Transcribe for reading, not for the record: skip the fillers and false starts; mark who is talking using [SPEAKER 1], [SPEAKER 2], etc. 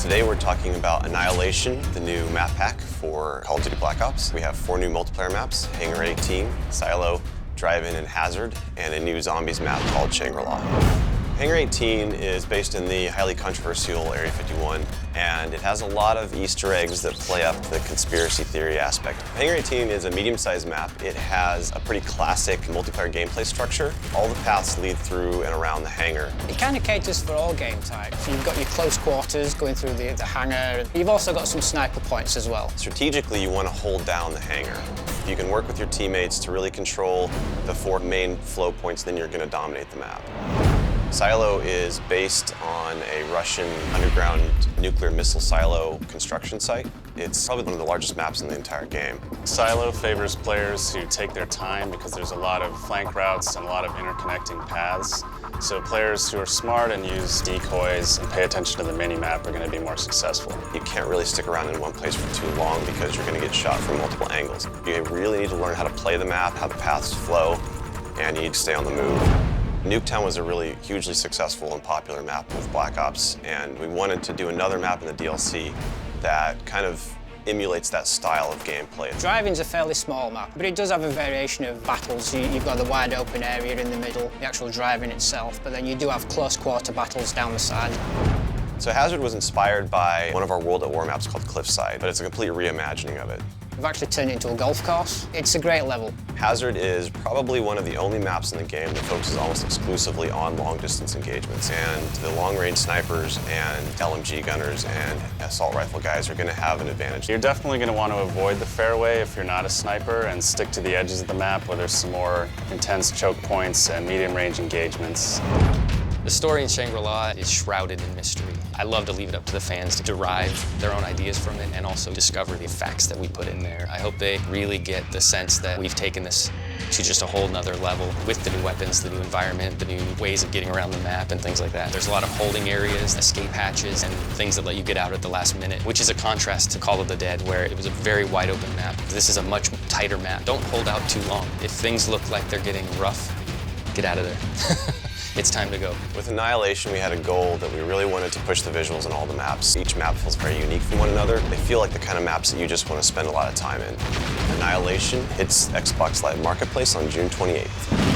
[SPEAKER 1] Today we're talking about Annihilation, the new map pack for Call of Duty Black Ops. We have 4 new multiplayer maps, Hangar 18, Silo, Drive-In, and Hazard, and a new zombies map called Shangri-La. Hangar 18 is based in the highly controversial Area 51, and it has a lot of Easter eggs that play up the conspiracy theory aspect. Hangar 18 is a medium-sized map. It has a pretty classic multiplayer gameplay structure. All the paths lead through and around the hangar.
[SPEAKER 2] It kind of caters for all game types. You've got your close quarters going through the hangar. You've also got some sniper points as well.
[SPEAKER 1] Strategically, you want to hold down the hangar. If you can work with your teammates to really control the 4 main flow points, then you're going to dominate the map. Silo is based on a Russian underground nuclear missile silo construction site. It's probably one of the largest maps in the entire game.
[SPEAKER 3] Silo favors players who take their time because there's a lot of flank routes and a lot of interconnecting paths. So players who are smart and use decoys and pay attention to the mini-map are going to be more successful.
[SPEAKER 1] You can't really stick around in one place for too long because you're going to get shot from multiple angles. You really need to learn how to play the map, how the paths flow, and you need to stay on the move. Nuketown was a really hugely successful and popular map with Black Ops, and we wanted to do another map in the DLC that kind of emulates that style of gameplay.
[SPEAKER 2] Drive-In's a fairly small map, but it does have a variation of battles. You've got the wide open area in the middle, the actual Drive-In itself, but then you do have close quarter battles down the side.
[SPEAKER 1] So Hazard was inspired by one of our World at War maps called Cliffside, but it's a complete reimagining of it.
[SPEAKER 2] We've actually turned it into a golf course. It's a great level.
[SPEAKER 1] Hazard is probably one of the only maps in the game that focuses almost exclusively on long-distance engagements, and the long-range snipers and LMG gunners and assault rifle guys are going to have an advantage.
[SPEAKER 3] You're definitely going to want to avoid the fairway if you're not a sniper and stick to the edges of the map where there's some more intense choke points and medium-range engagements.
[SPEAKER 4] The story in Shangri-La is shrouded in mystery. I love to leave it up to the fans to derive their own ideas from it and also discover the facts that we put in there. I hope they really get the sense that we've taken this to just a whole nother level with the new weapons, the new environment, the new ways of getting around the map and things like that. There's a lot of holding areas, escape hatches, and things that let you get out at the last minute, which is a contrast to Call of the Dead, where it was a very wide open map. This is a much tighter map. Don't hold out too long. If things look like they're getting rough, get out of there. It's time to go. With
[SPEAKER 1] Annihilation, we had a goal that we really wanted to push the visuals in all the maps. Each map feels very unique from one another. They feel like the kind of maps that you just want to spend a lot of time in. Annihilation hits Xbox Live Marketplace on June 28th.